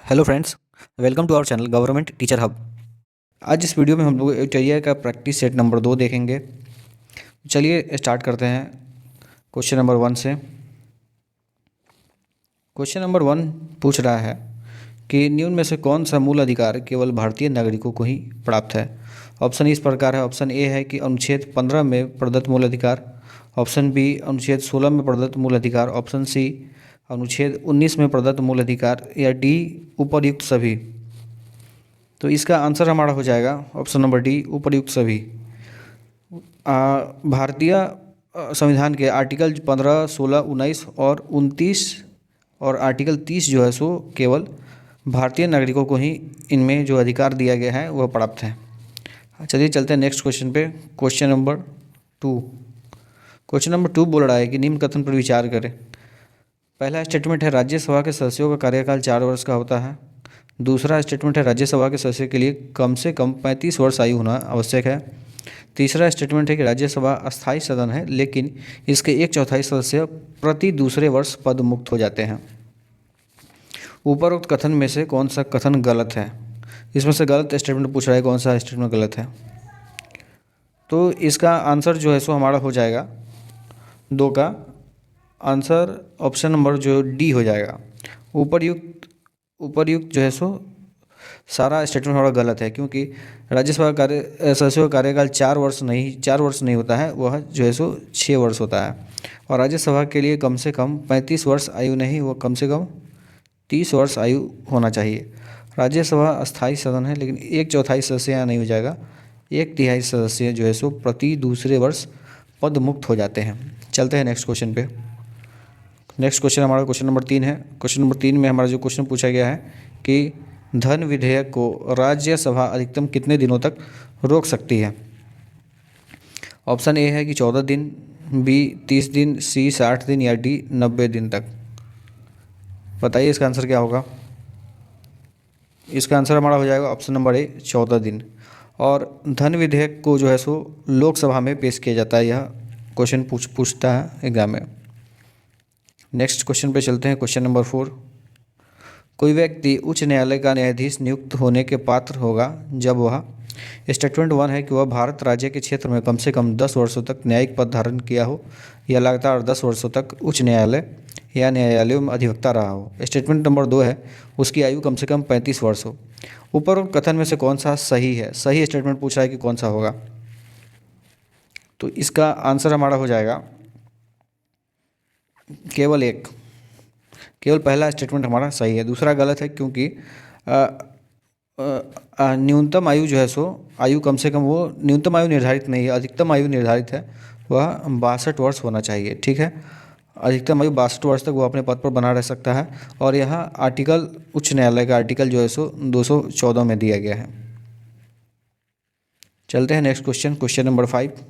Hello friends, welcome to our channel government teacher hub. आज इस video में हम लोग एरिया का प्रैक्टिस सेट नंबर 2 देखेंगे। चलिए स्टार्ट करते हैं क्वेश्चन नंबर 1 से। क्वेश्चन नंबर 1 पूछ रहा है कि निम्न में से कौन सा मूल अधिकार केवल भारतीय नागरिकों को ही प्राप्त है। ऑप्शन इस प्रकार है। ऑप्शन ए है कि अनुच्छेद 15 में प्रदत्त मूल अधिकार। ऑप्शन बी अनुच्छेद 16 में प्रदत्त मूल अधिकार। ऑप्शन सी अनुच्छेद 19 में प्रदत्त मूल अधिकार, या डी उपर्युक्त सभी। तो इसका आंसर हमारा हो जाएगा ऑप्शन नंबर डी, उपर्युक्त सभी। भारतीय संविधान के आर्टिकल 15, 16, 19 और 29 और आर्टिकल 30 जो है सो केवल भारतीय नागरिकों को ही इनमें जो अधिकार दिया गया है वह प्राप्त है। चलिए चलते हैं नेक्स्ट क्वेश्चन पे। Question number 2। क्वेश्चन नंबर 2 बोल रहा है कि निम्न कथन पर विचार करें। पहला स्टेटमेंट है राज्यसभा के सदस्यों का कार्यकाल 4 वर्ष का होता है। दूसरा स्टेटमेंट है राज्यसभा के सदस्य के लिए कम से कम 35 वर्ष आयु होना आवश्यक है। तीसरा स्टेटमेंट है कि राज्यसभा अस्थायी सदन है, लेकिन इसके 1/4 सदस्य प्रति दूसरे वर्ष पद मुक्त हो जाते हैं। उपरोक्त कथन में से कौन सा कथन गलत है? इसमें से गलत स्टेटमेंट पूछ रहा है, कौन सा स्टेटमेंट गलत है। तो इसका आंसर जो है सो हमारा हो जाएगा 2 का आंसर ऑप्शन नंबर जो डी हो जाएगा। उपर्युक्त जो है सो सारा स्टेटमेंट हमारा गलत है, क्योंकि राज्यसभा कार्य सदस्यों का कार्यकाल 4 वर्ष नहीं होता है, वह जो है सो 6 वर्ष होता है। और राज्यसभा के लिए कम से कम 35 वर्ष आयु नहीं, वह कम से कम 30 वर्ष आयु होना चाहिए। राज्यसभा अस्थायी सदन है, लेकिन 1/4 सदस्य यहाँ नहीं हो जाएगा, 1/3 सदस्य जो है सो प्रति दूसरे वर्ष पद मुक्त हो जाते हैं। चलते हैं नेक्स्ट क्वेश्चन पे। नेक्स्ट क्वेश्चन हमारा क्वेश्चन नंबर 3 है। क्वेश्चन नंबर 3 में हमारा जो क्वेश्चन पूछा गया है कि धन विधेयक को राज्यसभा अधिकतम कितने दिनों तक रोक सकती है। ऑप्शन ए है कि 14 दिन, बी 30 दिन, सी 60 दिन, या डी 90 दिन तक। बताइए इसका आंसर क्या होगा। इसका आंसर हमारा हो जाएगा ऑप्शन नंबर ए 14 दिन। और धन विधेयक को जो है सो लोकसभा में पेश किया जाता है, यह क्वेश्चन पूछता है एग्जाम में। नेक्स्ट क्वेश्चन पे चलते हैं। Question number 4। कोई व्यक्ति उच्च न्यायालय का न्यायाधीश नियुक्त होने के पात्र होगा जब वह स्टेटमेंट 1 है कि वह भारत राज्य के क्षेत्र में कम से कम 10 वर्षों तक न्यायिक पद धारण किया हो, या लगातार 10 वर्षों तक उच्च न्यायालय या न्यायालयों में अधिवक्ता रहा हो। स्टेटमेंट नंबर 2 है उसकी आयु कम से कम 35 वर्ष हो। उपरोक्त कथन में से कौन सा सही है? सही स्टेटमेंट पूछ रहा है कि कौन सा होगा। तो इसका आंसर हमारा हो जाएगा केवल पहला स्टेटमेंट हमारा सही है, दूसरा गलत है, क्योंकि न्यूनतम आयु जो है सो आयु कम से कम, वो न्यूनतम आयु निर्धारित नहीं है, अधिकतम आयु निर्धारित है, वह 62 वर्ष होना चाहिए। ठीक है, अधिकतम आयु 62 वर्ष तक वो अपने पद पर बना रह सकता है। और यहाँ आर्टिकल उच्च न्यायालय का आर्टिकल जो है सो 214 में दिया गया है। चलते हैं नेक्स्ट क्वेश्चन। Question number 5।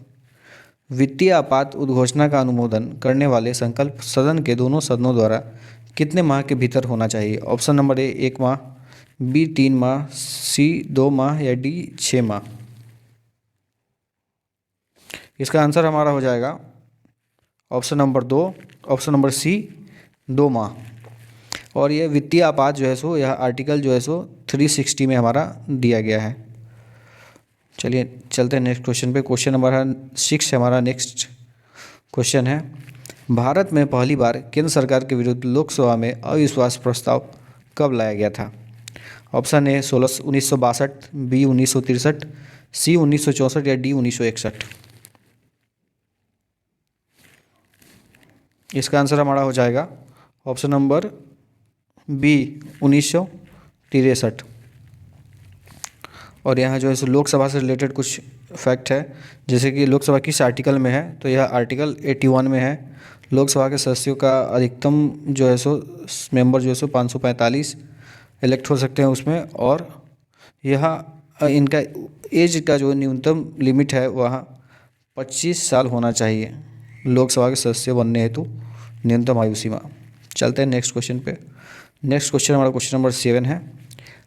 वित्तीय आपात उद्घोषणा का अनुमोदन करने वाले संकल्प सदन के दोनों सदनों द्वारा कितने माह के भीतर होना चाहिए। ऑप्शन नंबर ए 1 माह, बी 3 माह, सी 2 माह, या डी 6 माह। इसका आंसर हमारा हो जाएगा option number 2, option number C 2 माह। और ये वित्तीय आपात जो है सो यह आर्टिकल जो है सो 360 में हमारा दिया गया है। चलिए चलते हैं नेक्स्ट क्वेश्चन पे। क्वेश्चन नंबर 6 हमारा नेक्स्ट क्वेश्चन है। भारत में पहली बार केंद्र सरकार के विरुद्ध लोकसभा में अविश्वास प्रस्ताव कब लाया गया था। ऑप्शन ए 1962, बी 1963, सी 1964, या डी 1961। इसका आंसर हमारा हो जाएगा ऑप्शन नंबर बी 1963। और यहाँ जो है सो लोकसभा से रिलेटेड कुछ फैक्ट है, जैसे कि लोकसभा किस आर्टिकल में है, तो यह आर्टिकल 81 में है। लोकसभा के सदस्यों का अधिकतम जो है सो मेंबर जो है सो 545 इलेक्ट हो सकते हैं उसमें। और यह इनका एज का जो न्यूनतम लिमिट है वह 25 साल होना चाहिए लोकसभा के सदस्य बनने हेतु न्यूनतम आयु सीमा। चलते हैं नेक्स्ट क्वेश्चन पे। नेक्स्ट क्वेश्चन हमारा क्वेश्चन नंबर 7 है।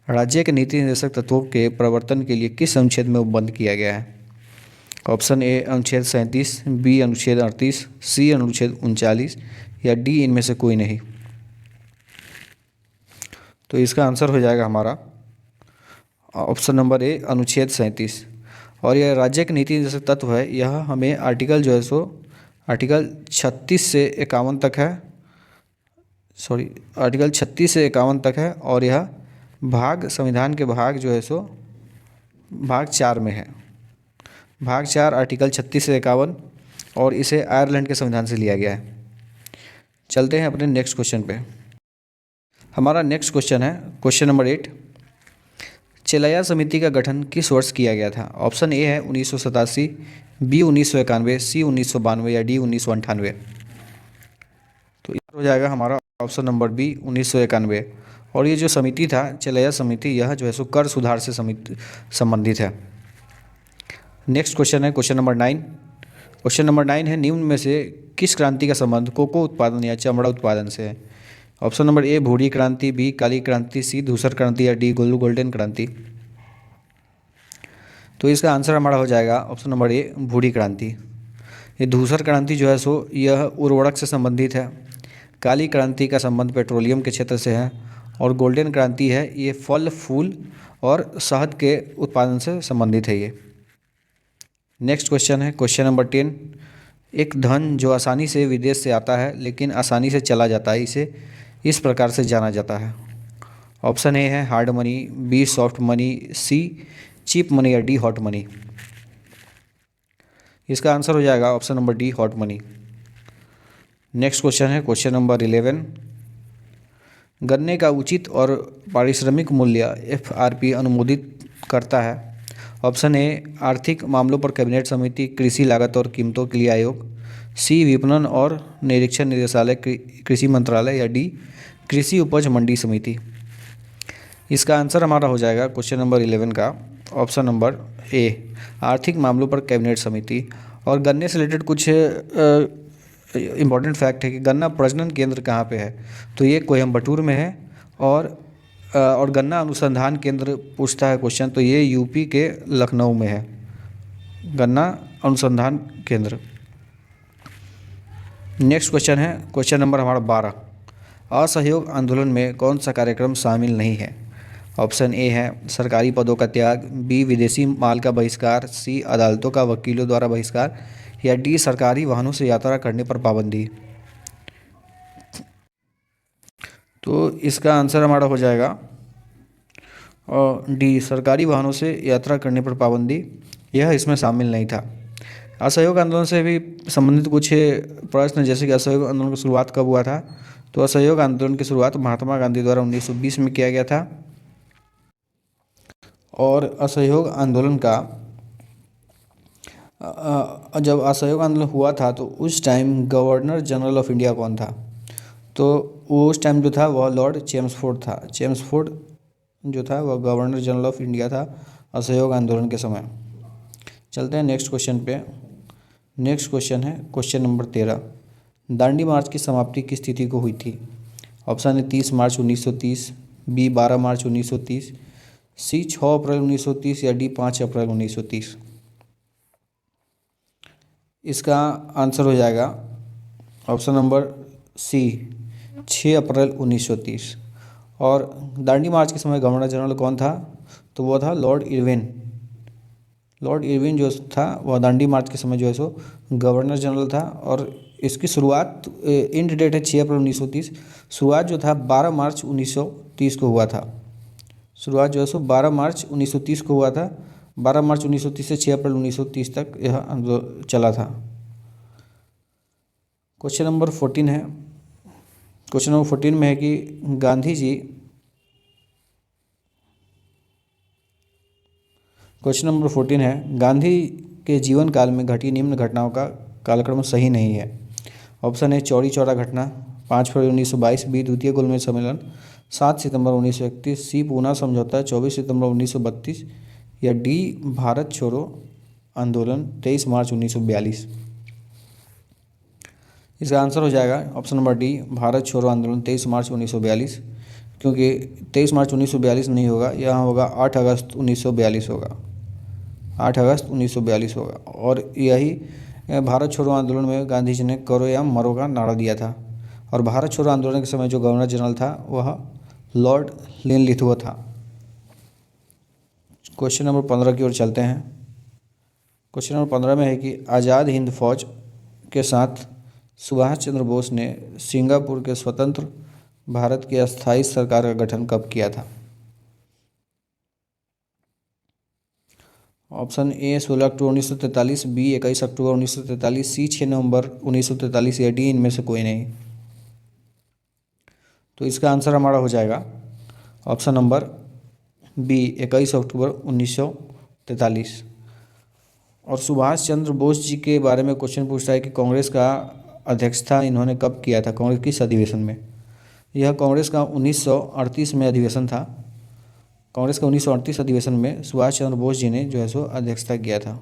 राज्य के नीति निर्देशक तत्वों के प्रवर्तन के लिए किस अनुच्छेद में उपबंध किया गया है। ऑप्शन ए अनुच्छेद 37, बी अनुच्छेद 38, सी अनुच्छेद 39, या डी इनमें से कोई नहीं। तो इसका आंसर हो जाएगा हमारा ऑप्शन नंबर ए, अनुच्छेद 37। और यह राज्य की नीति जैसे तत्व है, यह हमें आर्टिकल जो है सो आर्टिकल 36 से 51 तक है, सॉरी आर्टिकल 36 से 51 तक है। और यह भाग संविधान के भाग जो है सो भाग 4 में है, भाग 4 आर्टिकल 36 से 51, और इसे आयरलैंड के संविधान से लिया गया है। चलते हैं अपने नेक्स्ट क्वेश्चन पे। हमारा नेक्स्ट क्वेश्चन है क्वेश्चन नंबर 8। चेलाया समिति का गठन किस वर्ष किया गया था? ऑप्शन ए है 1987, बी 1991, सी 1992 या डी 1998। तो ये हो जाएगा हमारा ऑप्शन नंबर बी 1991। और ये जो समिति था चेलाया समिति, यह जो है सो कर सुधार से संबंधित है। नेक्स्ट क्वेश्चन है क्वेश्चन नंबर 9। क्वेश्चन नंबर 9 है, निम्न में से किस क्रांति का संबंध कोको उत्पादन या चमड़ा उत्पादन से है? ऑप्शन नंबर ए भूरी क्रांति, बी काली क्रांति, सी धूसर क्रांति या डी गोल्डन क्रांति। तो इसका आंसर हमारा हो जाएगा ऑप्शन नंबर ए भूरी क्रांति। ये धूसर क्रांति जो है सो यह उर्वरक से संबंधित है। काली क्रांति का संबंध पेट्रोलियम के क्षेत्र से है। और गोल्डन क्रांति है ये फल फूल और शहद के उत्पादन से संबंधित है ये। नेक्स्ट क्वेश्चन है क्वेश्चन नंबर 10। एक धन जो आसानी से विदेश से आता है लेकिन आसानी से चला जाता है, इसे इस प्रकार से जाना जाता है। ऑप्शन ए है hard money, B soft money, C cheap money या डी हॉट मनी। इसका आंसर हो जाएगा option number D hot money. Next question है क्वेश्चन नंबर 11। गन्ने का उचित और पारिश्रमिक मूल्य एफआरपी अनुमोदित करता है? ऑप्शन ए आर्थिक मामलों पर कैबिनेट समिति, कृषि लागत और कीमतों के लिए आयोग, सी विपणन और निरीक्षण निदेशालय कृषि मंत्रालय या डी कृषि उपज मंडी समिति। इसका आंसर हमारा हो जाएगा क्वेश्चन नंबर 11 का ऑप्शन नंबर ए आर्थिक मामलों पर कैबिनेट समिति। और गन्ने से रिलेटेड कुछ इम्पॉर्टेंट फैक्ट है कि गन्ना प्रजनन केंद्र कहाँ पे है? तो ये कोयम्बटूर में है। और गन्ना अनुसंधान केंद्र पूछता है क्वेश्चन, तो ये यूपी के लखनऊ में है गन्ना अनुसंधान केंद्र। नेक्स्ट क्वेश्चन है क्वेश्चन नंबर हमारा 12। असहयोग आंदोलन में कौन सा कार्यक्रम शामिल नहीं है? ऑप्शन ए है सरकारी पदों का त्याग, बी विदेशी माल का बहिष्कार, सी अदालतों का वकीलों द्वारा बहिष्कार या डी सरकारी वाहनों से यात्रा करने पर पाबंदी। तो इसका आंसर हमारा हो जाएगा और डी सरकारी वाहनों से यात्रा करने पर पाबंदी, यह इसमें शामिल नहीं था। असहयोग आंदोलन से भी संबंधित कुछ प्रश्न, जैसे कि असहयोग आंदोलन की शुरुआत कब हुआ था? तो असहयोग आंदोलन की शुरुआत महात्मा गांधी द्वारा 1920 में किया गया था। और असहयोग आंदोलन का जब असहयोग आंदोलन हुआ था तो उस time governor general of India कौन था? तो उस टाइम जो था वह लॉर्ड चेम्सफोर्ड था। चेम्सफोर्ड जो था वह गवर्नर जनरल ऑफ इंडिया था असहयोग आंदोलन के समय। चलते हैं नेक्स्ट क्वेश्चन पे। नेक्स्ट क्वेश्चन है क्वेश्चन नंबर 13। दांडी मार्च की समाप्ति किस तिथि को हुई थी? ऑप्शन है 30 मार्च 1930, बी 12 मार्च 1930, सी 6 अप्रैल 1930 या डी 5 अप्रैल 1930। इसका आंसर हो जाएगा ऑप्शन नंबर सी 6 अप्रैल 1930। और दांडी मार्च के समय गवर्नर जनरल कौन था? तो वो था लॉर्ड इरविन। लॉर्ड इरविन जो था वह दांडी मार्च के समय जो है सो गवर्नर जनरल था। और इसकी शुरुआत एंड डेट है 6 अप्रैल 1930। शुरुआत जो था 12 मार्च 1930 को हुआ था। शुरुआत जो है सो 12 मार्च 1930 को हुआ था। 12 मार्च 1930 से 6 अप्रैल 1930 तक यह चला था। क्वेश्चन नंबर 14 है। क्वेश्चन नंबर 14 में है कि गांधी जी, क्वेश्चन नंबर 14 है गांधी के जीवन काल में घटी निम्न घटनाओं का कालक्रम सही नहीं है। ऑप्शन है चौरी चौरा घटना 5 फरवरी 1922, बी द्वितीय गोलमेज सम्मेलन 7 सितंबर 1931, सी पूना समझौता 24 सितंबर 1932 या डी भारत छोड़ो आंदोलन 23 मार्च 1942। इसका आंसर हो जाएगा ऑप्शन नंबर डी भारत छोड़ो आंदोलन 23 मार्च 1942, क्योंकि 23 मार्च 1942 नहीं होगा, यहाँ होगा 8 अगस्त 1942 होगा। 8 अगस्त 1942 होगा। और यही भारत छोड़ो आंदोलन में गांधी जी ने करो या मरो का नारा दिया था। और भारत छोड़ो आंदोलन के समय जो गवर्नर जनरल था वह लॉर्ड लिनलिथगो था। क्वेश्चन नंबर 15 की ओर चलते हैं। क्वेश्चन नंबर 15 में है कि आज़ाद हिंद फौज के साथ सुभाष चंद्र बोस ने सिंगापुर के स्वतंत्र भारत की अस्थायी सरकार का गठन कब किया था? ऑप्शन ए 16 अक्टूबर 1943, बी 21 अक्टूबर 1943, सी 6 नवंबर 1943 या डी इनमें से कोई नहीं। तो इसका आंसर हमारा हो जाएगा ऑप्शन नंबर बी 21 अक्टूबर 1943। और सुभाष चंद्र बोस जी के बारे में क्वेश्चन पूछता है कि कांग्रेस का अध्यक्षता इन्होंने कब किया था, कांग्रेस किस अधिवेशन में? यह कांग्रेस का 1938 में अधिवेशन था। कांग्रेस का 1938 अधिवेशन में सुभाष चंद्र बोस जी ने जो है सो अध्यक्षता किया था।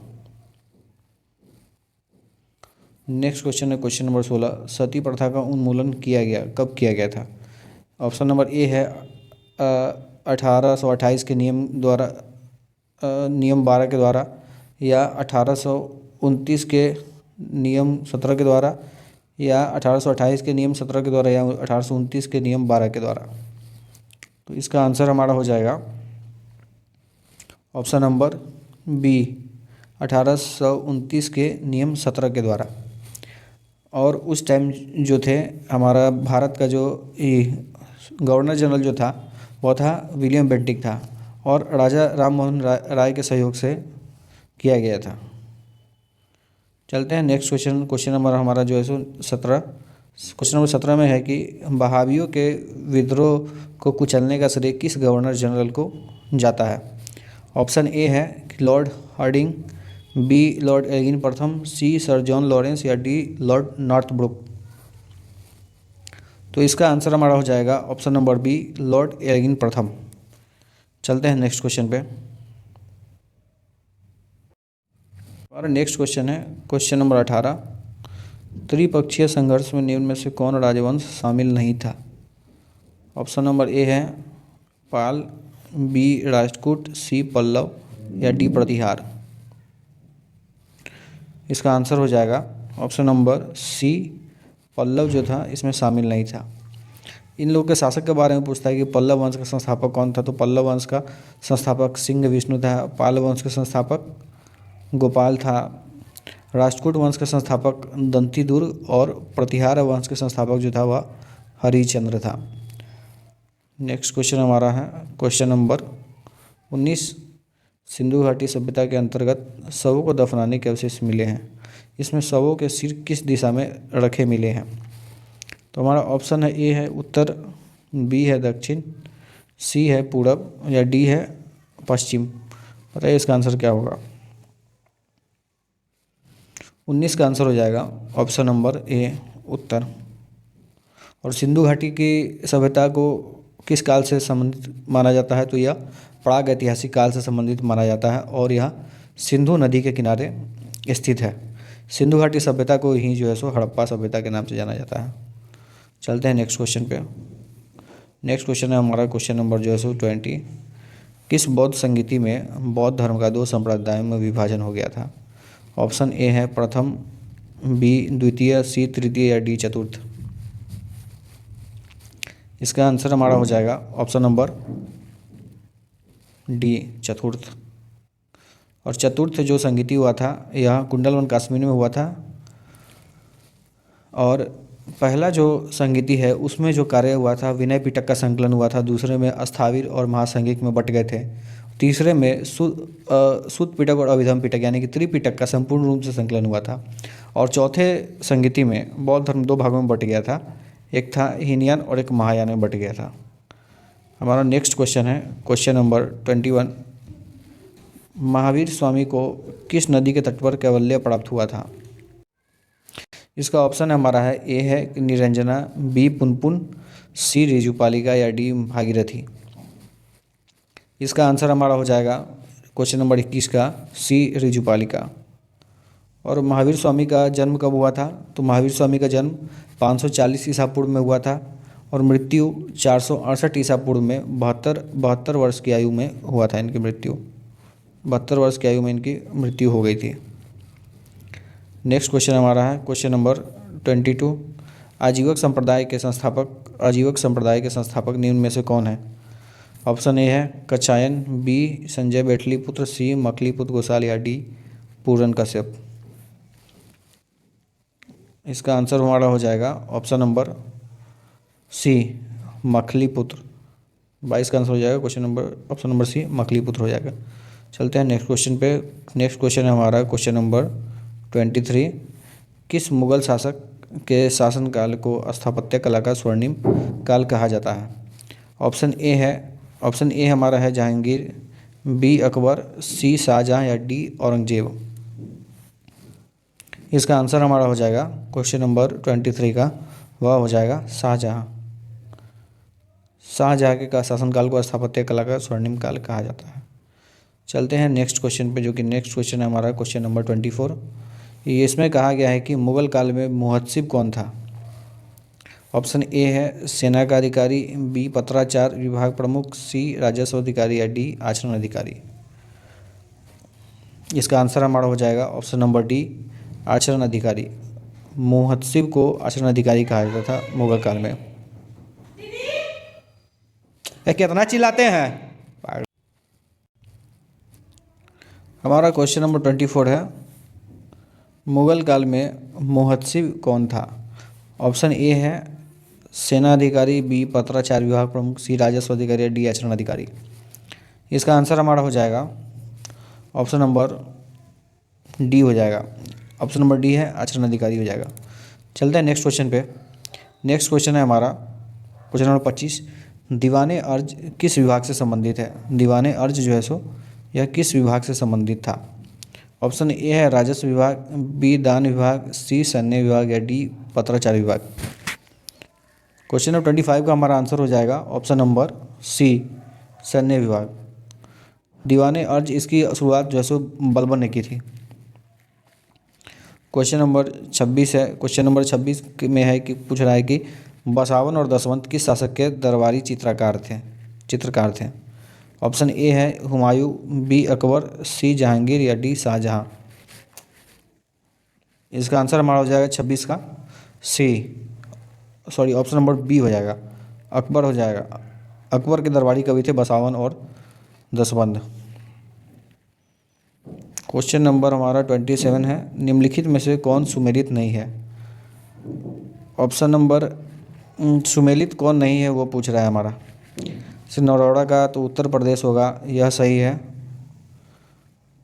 नेक्स्ट क्वेश्चन है क्वेश्चन नंबर 16, सती प्रथा का उन्मूलन किया गया कब किया गया था? ऑप्शन नंबर ए है 1828 के नियम द्वारा, नियम 12 के द्वारा, या 1829 के नियम 17 के द्वारा, या 1828 के नियम 17 के द्वारा, या 1829 के नियम 12 के द्वारा। तो इसका आंसर हमारा हो जाएगा ऑप्शन नंबर बी 1829 के नियम 17 के द्वारा। और उस टाइम जो थे हमारा भारत का जो गवर्नर जनरल जो था वो था विलियम बेंटिक था, और राजा राम मोहन राय के सहयोग से किया गया था। चलते हैं नेक्स्ट क्वेश्चन। क्वेश्चन नंबर हमारा जो है सो 17। क्वेश्चन नंबर 17 में है कि बहावियों के विद्रोह को कुचलने का श्रेय किस गवर्नर जनरल को जाता है? ऑप्शन ए है Lord Hardinge, B Lord Elgin प्रथम, सी सर जॉन लॉरेंस, या डी लॉर्ड नॉर्थब्रुक। तो इसका आंसर हमारा हो जाएगा option number B Lord Elgin प्रथम। चलते हैं नेक्स्ट क्वेश्चन पे। हमारा नेक्स्ट क्वेश्चन है क्वेश्चन नंबर 18, त्रिपक्षीय संघर्ष में निम्न में से कौन राजवंश शामिल नहीं था? ऑप्शन नंबर ए है पाल, बी राष्ट्रकूट, सी पल्लव, या डी प्रतिहार। इसका आंसर हो जाएगा ऑप्शन नंबर सी पल्लव जो था इसमें शामिल नहीं था। इन लोगों के शासक के बारे में पूछता है कि पल्लव वंश का संस्थापक कौन था? तो पल्लव वंश का संस्थापक सिंह विष्णु था, पाल वंश का संस्थापक गोपाल था, राष्ट्रकूट वंश का संस्थापक दंतीदुर्ग, और प्रतिहार वंश के संस्थापक जो था वह हरिश्चंद्र था। नेक्स्ट क्वेश्चन हमारा है क्वेश्चन नंबर 19, सिंधु घाटी सभ्यता के अंतर्गत शवों को दफनाने के अवशेष मिले हैं, इसमें शवों के सिर किस दिशा में रखे मिले हैं? तो हमारा ऑप्शन है ए है उत्तर, बी है दक्षिण, सी है पूरब, या डी है पश्चिम। बताइए इसका आंसर क्या होगा? 19 का आंसर हो जाएगा ऑप्शन नंबर ए उत्तर। और सिंधु घाटी की सभ्यता को किस काल से संबंधित माना जाता है? तो यह प्राग ऐतिहासिक काल से संबंधित माना जाता है, और यह सिंधु नदी के किनारे स्थित है। सिंधु घाटी सभ्यता को ही जो है सो हड़प्पा सभ्यता के नाम से जाना जाता है। चलते हैं नेक्स्ट क्वेश्चन पे। नेक्स्ट क्वेश्चन है हमारा क्वेश्चन नंबर जो है सो 20, किस बौद्ध संगीति में बौद्ध धर्म का 2 संप्रदायों में विभाजन हो गया था? ऑप्शन ए है प्रथम, बी द्वितीय, सी तृतीय, या डी चतुर्थ। इसका आंसर हमारा हो जाएगा ऑप्शन नंबर डी चतुर्थ। और चतुर्थ जो संगीति हुआ था यह कुंडलवन कश्मीर में हुआ था, और पहला जो संगीति है उसमें जो कार्य हुआ था विनय पिटक का संकलन हुआ था, दूसरे में अस्थाविर और महासंगिक में बट गए थे, तीसरे में सुत पिटक और अभिधम पिटक यानी कि त्रिपिटक का संपूर्ण रूप से संकलन हुआ था, और चौथे संगीति में बौद्ध धर्म 2 भागों में बट गया था, एक था हीनयान और एक महायान में बट गया था। हमारा नेक्स्ट क्वेश्चन है क्वेश्चन नंबर 21, महावीर स्वामी को किस नदी के तट पर कैवल्य प्राप्त हुआ था? इसका ऑप्शन हमारा है ए है निरंजना, बी पुनपुन, सी ऋजुपालिका, या डी भागीरथी। इसका आंसर हमारा हो जाएगा क्वेश्चन नंबर 21 का सी ऋजुपालिका। और महावीर स्वामी का जन्म कब हुआ था? तो महावीर स्वामी का जन्म 540 ईसा पूर्व में हुआ था, और मृत्यु 468 ईसा पूर्व में 72 वर्ष की आयु में हुआ था। इनकी मृत्यु 72 वर्ष की आयु में इनकी मृत्यु हो गई थी। नेक्स्ट क्वेश्चन हमारा है क्वेश्चन नंबर 22, आजीवक संप्रदाय के संस्थापक आजीवक संप्रदाय के संस्थापक निम्न में से कौन है? ऑप्शन ए है कच्छायन, बी संजय बैठलीपुत्र, सी मखलीपुत्र घोषाल या डी पूरन कश्यप। इसका आंसर हमारा हो जाएगा ऑप्शन नंबर सी मखलीपुत्र। 22 का आंसर हो जाएगा ऑप्शन नंबर सी मखलीपुत्र हो जाएगा। चलते हैं नेक्स्ट क्वेश्चन पे। नेक्स्ट क्वेश्चन है हमारा क्वेश्चन नंबर 23। किस मुगल शासक के शासनकाल को स्थापत्य कला का स्वर्णिम काल कहा जाता है? ऑप्शन ए हमारा है जहांगीर, बी अकबर, सी शाहजहां या डी औरंगजेब। इसका आंसर हमारा हो जाएगा क्वेश्चन नंबर 23 का, वह हो जाएगा शाहजहां। शाहजहां के शासनकाल को स्थापत्य कला का स्वर्णिम काल कहा जाता है। चलते हैं नेक्स्ट क्वेश्चन पे, जो कि नेक्स्ट क्वेश्चन है हमारा क्वेश्चन नंबर 24। ये इसमें कहा गया है कि मुगल काल में मुहत्सिब कौन था? ऑप्शन ए है सेना का अधिकारी, बी पत्राचार विभाग प्रमुख, सी राजस्व अधिकारी या डी आचरण अधिकारी। इसका आंसर हमारा हो जाएगा ऑप्शन नंबर डी आचरण अधिकारी। मुहत्सिब को आचरण अधिकारी कहा जाता था मुगल काल में। कितना चिल्लाते हैं? हमारा क्वेश्चन नंबर 24 है मुगल काल में मुहत्सिब कौन था? ऑप्शन ए है सेनाधिकारी, बी पत्राचार विभाग प्रमुख, सी राजस्व अधिकारी, डी आचरण अधिकारी। इसका आंसर हमारा हो जाएगा ऑप्शन नंबर डी हो जाएगा। ऑप्शन नंबर डी है आचरण अधिकारी हो जाएगा। चलते हैं नेक्स्ट क्वेश्चन पे। नेक्स्ट क्वेश्चन है हमारा क्वेश्चन नंबर 25। दीवाने अर्ज किस विभाग से संबंधित है? दीवाने अर्ज जो है सो यह किस विभाग से संबंधित था? ऑप्शन ए है राजस्व विभाग, बी दान विभाग, सी सैन्य विभाग या डी पत्राचार विभाग। क्वेश्चन नंबर 25 का हमारा आंसर हो जाएगा ऑप्शन नंबर सी सैन्य विभाग। दीवाने अर्ज इसकी शुरुआत जो है सो बलबन ने की थी। क्वेश्चन नंबर 26 है। क्वेश्चन नंबर 26 में है कि पूछ रहा है कि बसावन और दसवंत किस शासक के दरबारी चित्रकार थे? ऑप्शन ए है हुमायूं, बी अकबर, सी जहांगीर या डी शाहजहां। इसका आंसर हमारा हो जाएगा 26 का ऑप्शन नंबर बी हो जाएगा, अकबर हो जाएगा। अकबर के दरबारी कवि थे बसावन और दसवंत। क्वेश्चन नंबर हमारा 27 है। निम्नलिखित में से कौन सुमेलित नहीं है? ऑप्शन नंबर सुमेलित कौन नहीं है वो पूछ रहा है हमारा। नरोड़ा का तो उत्तर प्रदेश होगा, यह सही है।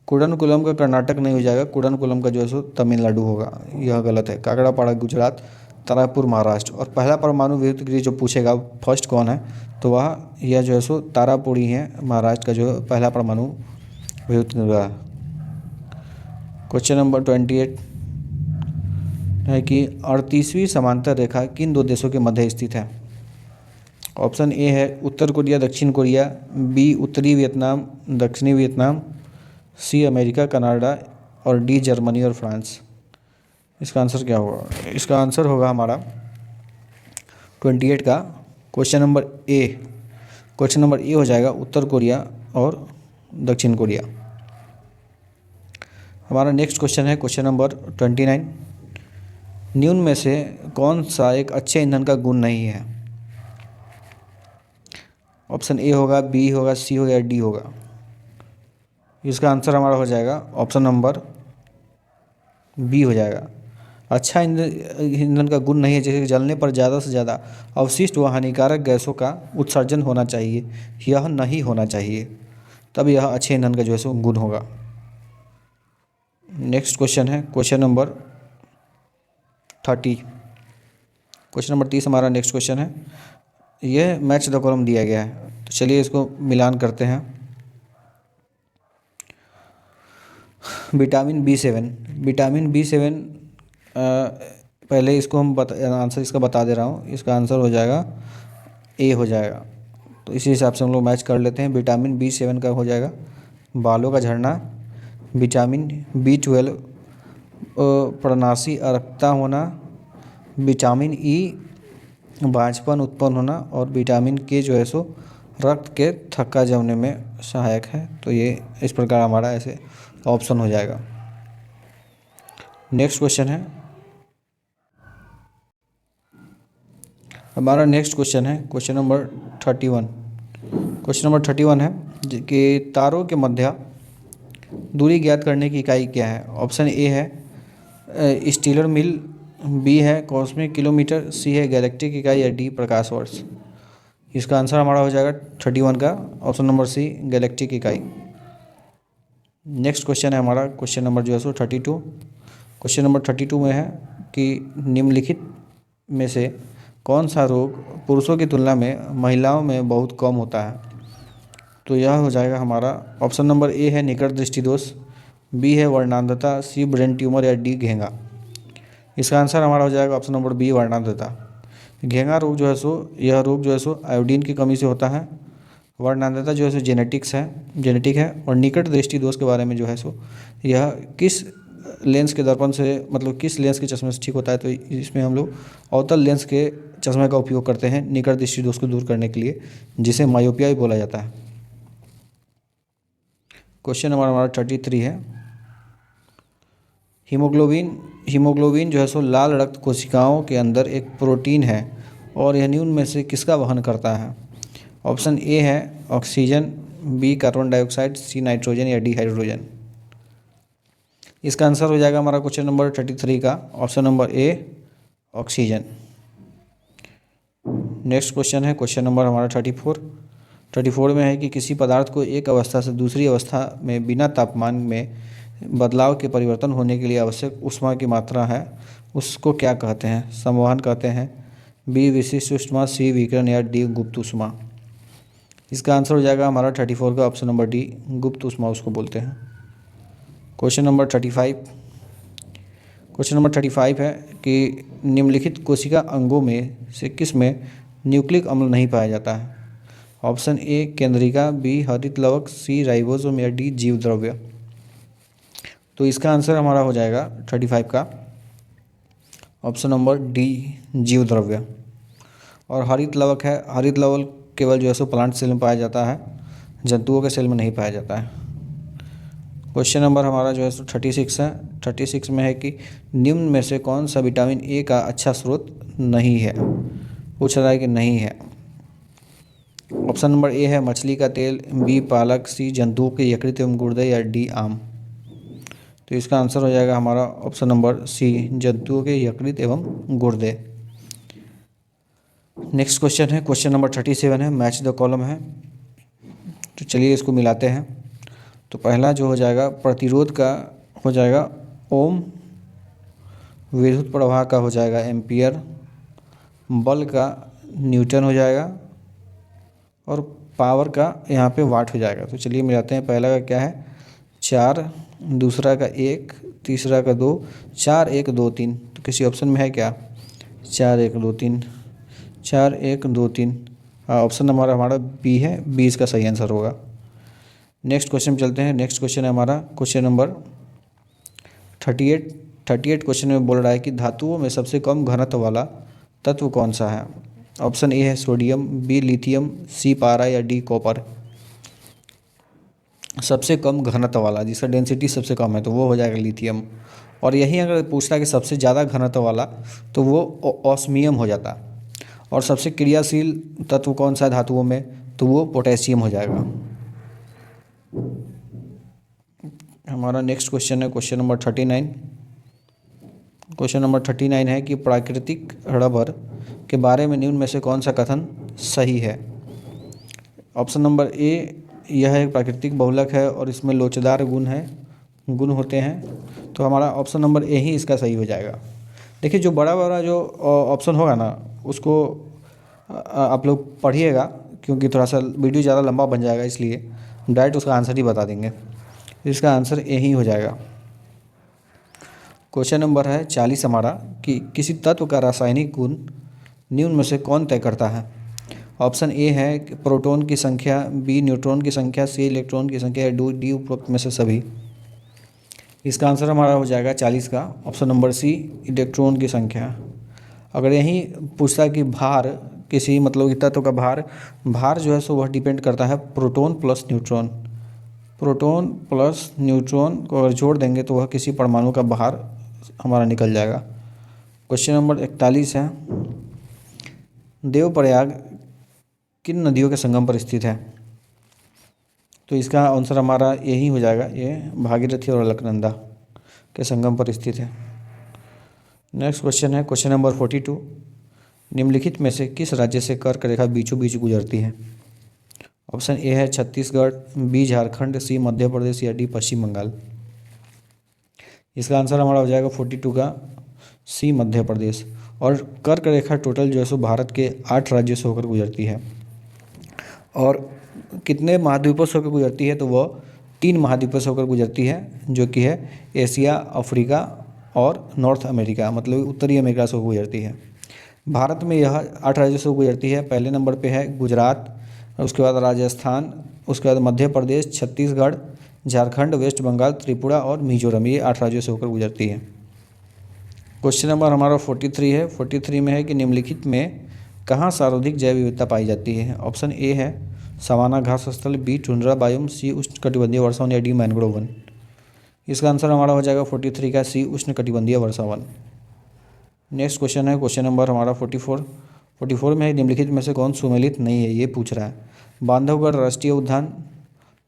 कुडनकुलम का कर्नाटक नहीं हो जाएगा, कुडनकुलम का जो है सो तमिलनाडु होगा, यह गलत है। काकड़ापाड़ा गुजरात, तारापुर महाराष्ट्र। और पहला परमाणु विद्युत गृह जो पूछेगा फर्स्ट कौन है, तो वह यह जो है सो तारापुर ही है, महाराष्ट्र का जो पहला परमाणु विद्युत गृह। क्वेश्चन नंबर 28 है कि 38वीं समांतर रेखा किन दो देशों के मध्य स्थित है? ऑप्शन ए है उत्तर कोरिया दक्षिण कोरिया, बी उत्तरी वियतनाम दक्षिणी वियतनाम, सी अमेरिका कनाडा और डी जर्मनी और फ्रांस। इसका आंसर क्या होगा? इसका आंसर होगा हमारा 28 का क्वेश्चन नंबर ए हो जाएगा उत्तर कोरिया और दक्षिण कोरिया। हमारा नेक्स्ट क्वेश्चन है क्वेश्चन नंबर 29। निम्न में से कौन सा एक अच्छे ईंधन का गुण नहीं है? ऑप्शन ए होगा, बी होगा, सी होगा या डी होगा। इसका आंसर हमारा हो जाएगा ऑप्शन नंबर बी हो जाएगा। अच्छा ईंधन का गुण नहीं है, जैसे जलने पर ज़्यादा से ज़्यादा अवशिष्ट व हानिकारक गैसों का उत्सर्जन होना चाहिए, यह नहीं होना चाहिए, तब यह अच्छे ईंधन का जो है सो गुण होगा। नेक्स्ट क्वेश्चन है क्वेश्चन नंबर 30। क्वेश्चन नंबर 30 हमारा नेक्स्ट क्वेश्चन है। यह मैच द कॉलम दिया गया है, तो चलिए इसको मिलान करते हैं। विटामिन बी7 पहले इसको हम आंसर इसका बता दे रहा हूँ। इसका आंसर हो जाएगा ए हो जाएगा, तो इसी हिसाब से हम लोग मैच कर लेते हैं। विटामिन बी7 का हो जाएगा बालों का झड़ना, विटामिन बी12 पर्णनाशी अरक्ता होना, विटामिन ई बांझपन उत्पन्न होना और विटामिन के जो है सो रक्त के थक्का जमने में सहायक है। तो ये इस प्रकार हमारा ऐसे ऑप्शन हो जाएगा। नेक्स्ट क्वेश्चन है हमारा नेक्स्ट क्वेश्चन है क्वेश्चन नंबर 31। क्वेश्चन नंबर 31 है कि तारों के मध्य दूरी ज्ञात करने की इकाई क्या है। ऑप्शन ए है स्टीलर मील, बी है कॉस्मिक किलोमीटर, सी है गैलेक्टिक इकाई या डी प्रकाश वर्ष। इसका आंसर हमारा हो जाएगा 31 का ऑप्शन नंबर सी गैलेक्टिक इकाई। नेक्स्ट क्वेश्चन है हमारा क्वेश्चन नंबर जो है सो 32। क्वेश्चन नंबर 32 में है कि निम्नलिखित में से कौन सा रोग पुरुषों की तुलना में महिलाओं में बहुत कम होता है। तो यह हो जाएगा हमारा ऑप्शन नंबर ए है निकट दृष्टि दोष, बी है वर्णांधता, सी ब्रेन ट्यूमर या डी घेंगा। इसका आंसर हमारा हो जाएगा ऑप्शन नंबर बी वर्णांधता। घेंगा रोग जो है सो यह रोग जो है सो आयोडीन की कमी से होता है। वर्णांधता जो है सो जेनेटिक है। और निकट दृष्टि दोष के बारे में जो है सो यह किस लेंस के दर्पण से मतलब किस लेंस के चश्मे से ठीक होता है। तो इसमें हम लोग अवतल लेंस के चश्मे का उपयोग करते हैं निकट दृष्टि दोष को दूर करने के लिए, जिसे मायोपिया भी बोला जाता है। क्वेश्चन नंबर हमारा 33 है हीमोग्लोबिन जो है सो लाल रक्त कोशिकाओं के अंदर एक प्रोटीन है और यह निम्न में से किसका वहन करता है। ऑप्शन ए है oxygen, B carbon dioxide, C nitrogen या डी हाइड्रोजन। इसका आंसर हो जाएगा हमारा क्वेश्चन नंबर 33 का option number A oxygen. Next question है क्वेश्चन नंबर हमारा 34 में है कि किसी पदार्थ को एक अवस्था से दूसरी अवस्था में बिना तापमान में बदलाव के परिवर्तन होने के लिए आवश्यक ऊष्मा की मात्रा है, उसको क्या कहते हैं। संवहन कहते हैं, बी विशिष्ट ऊष्मा, सी विकिरण या डी गुप्त ऊष्मा। इसका आंसर हो जाएगा हमारा 34 का ऑप्शन नंबर डी गुप्त ऊष्मा उसको बोलते हैं। क्वेश्चन नंबर 35 है कि निम्नलिखित कोशिका अंगों में से किस में न्यूक्लिक अम्ल नहीं पाया जाता है। ऑप्शन ए केंद्रिका, बी हरित लवक, सी राइबोसोम या डी जीव द्रव्य। तो इसका आंसर हमारा हो जाएगा 35 का ऑप्शन नंबर डी जीव द्रव्य। और हरित लवक है, हरित लवक केवल जो है सो प्लांट सेल में पाया जाता है, जंतुओं के सेल में नहीं पाया जाता है। क्वेश्चन नंबर हमारा जो है सो 36 है। 36 में है कि निम्न में से कौन सा विटामिन ए का अच्छा स्रोत नहीं है। पूछ रहा है कि नहीं है। ऑप्शन नंबर ए है मछली का तेल, बी पालक, सी जंतुओं के यकृत एवं गुर्दे या डी आम। तो इसका आंसर हो जाएगा हमारा ऑप्शन नंबर सी जंतुओं के यकृत एवं गुर्दे। नेक्स्ट क्वेश्चन है क्वेश्चन नंबर 37 है, मैच द कॉलम है। तो चलिए इसको मिलाते हैं। तो पहला जो हो जाएगा प्रतिरोध का हो जाएगा ओम, विद्युत प्रवाह का हो जाएगा एम्पियर, बल का न्यूटन हो जाएगा और पावर का यहाँ पे वाट हो जाएगा। तो चलिए मिलाते हैं। पहला का क्या है 4, दूसरा का 1, तीसरा का 2, 4 1 2 3। तो किसी ऑप्शन में है क्या 4 1 2 3, 4 1 2 3। ऑप्शन नंबर हमारा बी है, बी इसका सही आंसर होगा। नेक्स्ट क्वेश्चन चलते हैं। नेक्स्ट क्वेश्चन है हमारा क्वेश्चन नंबर 38 क्वेश्चन में बोल रहा है कि धातुओं में सबसे कम घनत्व वाला तत्व कौन सा है। ऑप्शन ए है सोडियम, बी लिथियम, सी पारा या डी कॉपर। सबसे कम घनत्व वाला जिसका डेंसिटी सबसे कम है तो वो हो जाएगा लिथियम। और यही अगर पूछता है कि सबसे ज़्यादा घनत्व वाला तो वो ऑस्मियम हो जाता। और सबसे क्रियाशील तत्व कौन सा है धातुओं में तो वो पोटेशियम हो जाएगा। हमारा नेक्स्ट क्वेश्चन है क्वेश्चन नंबर 39। क्वेश्चन नंबर 39 है कि प्राकृतिक रबर के बारे में निम्न में से कौन सा कथन सही है। ऑप्शन नंबर ए यह एक प्राकृतिक बहुलक है और इसमें लोचदार गुण होते हैं। तो हमारा ऑप्शन नंबर ए ही इसका सही हो जाएगा। देखिए जो बड़ा जो ऑप्शन होगा ना उसको आप लोग पढ़िएगा, क्योंकि थोड़ा सा वीडियो ज़्यादा लंबा बन जाएगा, इसलिए डायरेक्ट उसका आंसर ही बता देंगे। इसका आंसर ए ही हो जाएगा। क्वेश्चन नंबर है 40 हमारा कि किसी तत्व का रासायनिक गुण निम्न में से कौन तय करता है। ऑप्शन ए है प्रोटॉन की संख्या, बी न्यूट्रॉन की संख्या, सी इलेक्ट्रॉन की संख्या, डी उपरोक्त में से सभी। इसका आंसर हमारा हो जाएगा 40 का ऑप्शन नंबर सी इलेक्ट्रॉन की संख्या। अगर यहीं पूछता है कि भार किसी मतलब तत्व का भार जो है सो वह डिपेंड करता है proton plus neutron. Proton plus neutron को अगर जोड़ देंगे तो वह किसी परमाणु का भार हमारा निकल जाएगा। क्वेश्चन नंबर 41 है, देवप्रयाग किन नदियों के संगम पर स्थित है? तो इसका आंसर हमारा यही हो जाएगा, ये भागीरथी और अलकनंदा के संगम पर स्थित है। नेक्स्ट क्वेश्चन है क्वेश्चन नंबर 42। निम्नलिखित में से किस राज्य से कर्क रेखा बीचों बीच गुजरती है? ऑप्शन ए है छत्तीसगढ़, बी झारखंड, सी मध्य प्रदेश या डी पश्चिम बंगाल। इसका आंसर हमारा हो जाएगा 42 का सी मध्य प्रदेश। और कर्क रेखा टोटल जो है सो भारत के 8 राज्यों से होकर गुजरती है। और कितने महाद्वीपों से होकर गुजरती है? तो वह 3 महाद्वीपों से होकर गुजरती है, जो कि है एशिया, अफ्रीका और नॉर्थ अमेरिका, मतलब उत्तरी अमेरिका से होकर गुजरती है। भारत में यह 8 राज्यों से गुजरती है। पहले नंबर पे है गुजरात, उसके बाद राजस्थान, उसके बाद मध्य प्रदेश, छत्तीसगढ़, झारखंड, वेस्ट बंगाल, त्रिपुरा और मिजोरम, ये 8 राज्यों से होकर गुजरती है। क्वेश्चन नंबर हमारा 43 है। 43 में है कि निम्नलिखित में कहाँ सर्वाधिक जैव विविधता पाई जाती है? ऑप्शन ए है सवाना घास स्थल, बी टुंड्रा बायोम, सी उष्णकटिबंधीय वर्षावन या डी मैंग्रोव वन। इसका आंसर हमारा हो जाएगा 43 का सी उष्णकटिबंधीय वर्षावन। नेक्स्ट क्वेश्चन है क्वेश्चन नंबर हमारा 44 में है निम्नलिखित में से कौन सुमेलित नहीं है, ये पूछ रहा है। बांधवगढ़ राष्ट्रीय उद्यान,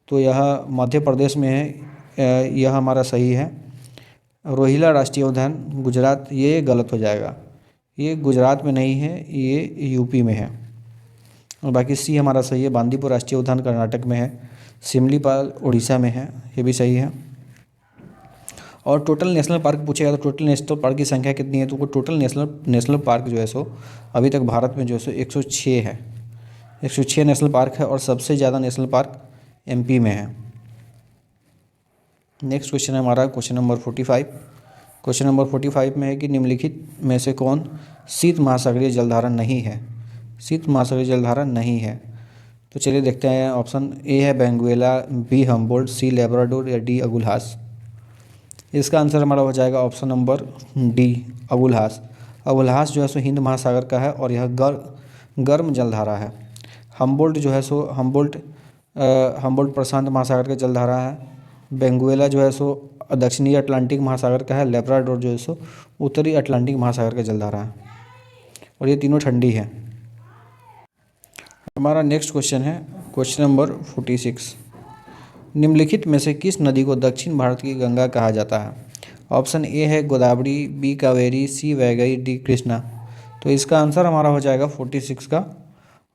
तो यह मध्य प्रदेश में है, यह हमारा सही है। रोहिला राष्ट्रीय उद्यान गुजरात, ये गलत हो जाएगा, ये गुजरात में नहीं है, ये यूपी में है। और बाकी सी हमारा सही है। बांदीपुर राष्ट्रीय उद्यान कर्नाटक में है, सिमलीपाल उड़ीसा में है, ये भी सही है। और टोटल नेशनल पार्क पूछेगा तो टोटल नेशनल पार्क की संख्या कितनी है? तो वो टोटल नेशनल पार्क जो है सो अभी तक भारत में जो है सो 106 है। 106 नेशनल पार्क है और सबसे ज़्यादा नेशनल पार्क एमपी में है। नेक्स्ट क्वेश्चन है हमारा क्वेश्चन नंबर 45। क्वेश्चन नंबर 45 में है कि निम्नलिखित में से कौन शीत महासागरीय जलधारा नहीं है? शीत महासागरीय जलधारा नहीं है, तो चलिए देखते हैं। ऑप्शन ए है बेंगुएला, बी हम्बोल्ट, सी लेब्राडोर या डी अगुलहास। इसका आंसर हमारा हो जाएगा option number D Agulhas. Agulhas जो है सो हिंद महासागर का है और यह गर्म जलधारा है। हम्बोल्ट जो है सो हम्बोल्ट प्रशांत महासागर का जलधारा है। बेंगुएला जो है सो दक्षिणी अटलांटिक महासागर का है। लेब्राडोर जो है सो उत्तरी अटलांटिक महासागर का जलधारा है और ये तीनों ठंडी है। हमारा नेक्स्ट क्वेश्चन है क्वेश्चन नंबर 46। निम्नलिखित में से किस नदी को दक्षिण भारत की गंगा कहा जाता है? ऑप्शन ए है Godavari, B Kaveri, C Vaigai, D Krishna. तो इसका आंसर हमारा हो जाएगा 46 का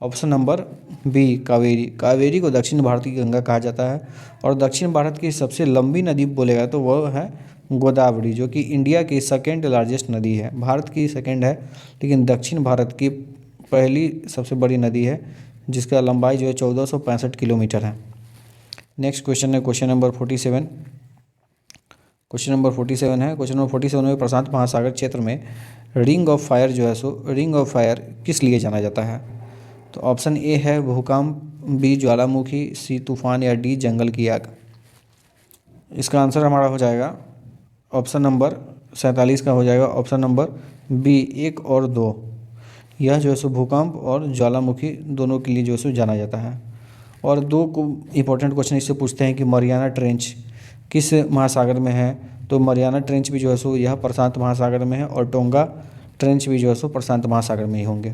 option number B Kaveri. Kaveri को दक्षिण भारत की गंगा कहा जाता है। और दक्षिण भारत की सबसे लंबी नदी बोलेगा तो वह है गोदावरी, जो कि इंडिया की सेकेंड लार्जेस्ट नदी है। भारत की सेकेंड है, लेकिन दक्षिण भारत की पहली सबसे बड़ी नदी है, जिसका लंबाई जो है 1465 किलोमीटर है। नेक्स्ट क्वेश्चन है क्वेश्चन नंबर 47। क्वेश्चन नंबर 47 है। क्वेश्चन नंबर 47 में प्रशांत महासागर क्षेत्र में रिंग ऑफ फायर जो है सो रिंग ऑफ फायर किस लिए जाना जाता है? तो ऑप्शन ए है भूकंप, बी ज्वालामुखी, सी तूफान या डी जंगल की आग। इसका आंसर हमारा हो जाएगा ऑप्शन नंबर 47 का हो जाएगा ऑप्शन नंबर बी 1 और 2। यह जो है सो भूकंप और ज्वालामुखी दोनों के लिए जो है सो जाना जाता है। और 2 को इम्पोर्टेंट क्वेश्चन इससे पूछते हैं कि मरियाना ट्रेंच किस महासागर में है? तो मरियाना ट्रेंच भी जो है सो यह प्रशांत महासागर में है और टोंगा ट्रेंच भी जो है सो प्रशांत महासागर में ही होंगे।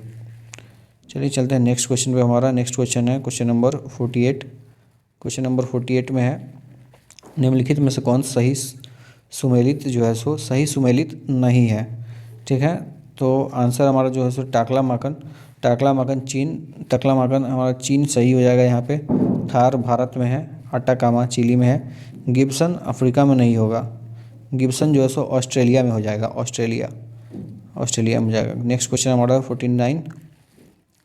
चलिए चलते हैं नेक्स्ट क्वेश्चन पे। हमारा नेक्स्ट क्वेश्चन है क्वेश्चन नंबर 48। क्वेश्चन नंबर 48 में है निम्नलिखित में से कौन सही सुमेलित जो है सो सही सुमेलित नहीं है? ठीक है, तो आंसर हमारा जो है सो टाकला माकन चीन, टकला माकन हमारा चीन सही हो जाएगा यहाँ पे। थार भारत में है, अटाकामा चिली में है, गिब्सन अफ्रीका में नहीं होगा, गिब्सन जो है सो ऑस्ट्रेलिया में हो जाएगा, ऑस्ट्रेलिया में जाएगा। नेक्स्ट क्वेश्चन हमारा 49।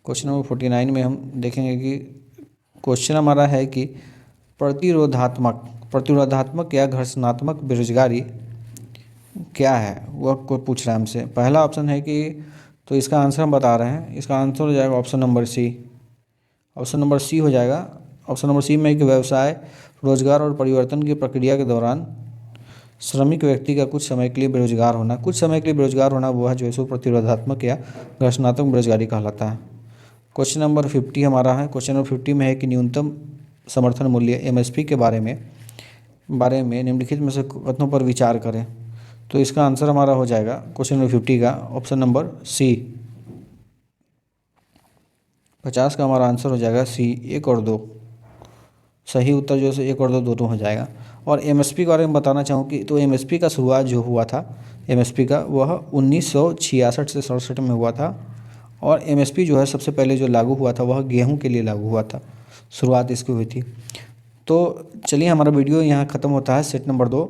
क्वेश्चन नंबर 49 में हम देखेंगे कि क्वेश्चन हमारा है कि प्रतिरोधात्मक या घर्षणात्मक बेरोजगारी क्या है, वह को पूछ रहा है हमसे। पहला ऑप्शन है कि, तो इसका आंसर हम बता रहे हैं, इसका आंसर हो जाएगा option number C. Option number C हो जाएगा। ऑप्शन नंबर सी में है कि व्यवसाय, रोजगार और परिवर्तन की प्रक्रिया के दौरान श्रमिक व्यक्ति का कुछ समय के लिए बेरोजगार होना, कुछ समय के लिए बेरोजगार होना वह जो है सो प्रतिरोधात्मक या घर्षणात्मक बेरोजगारी कहलाता है। क्वेश्चन नंबर 50 हमारा है। क्वेश्चन नंबर 50 में है कि न्यूनतम समर्थन मूल्य एमएसपी के बारे में निम्नलिखित में से कथनों पर विचार करें। तो इसका आंसर हमारा हो जाएगा क्वेश्चन नंबर 50 का ऑप्शन नंबर सी। 50 का हमारा आंसर हो जाएगा सी, 1 और 2। सही उत्तर जो है 1 और 2 दोनों हो जाएगा। और एमएसपी के बारे में बताना चाहूँ कि तो एमएसपी का शुरुआत जो हुआ था एमएसपी का, वह 1966 से 67 में हुआ था। और एमएसपी जो है सबसे पहले जो लागू हुआ था वह गेहूं के लिए लागू हुआ था, शुरुआत इसकी हुई थी। तो चलिए हमारा वीडियो यहाँ ख़त्म होता है सेट नंबर 2।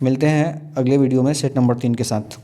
मिलते हैं अगले वीडियो में सेट नंबर 3 के साथ।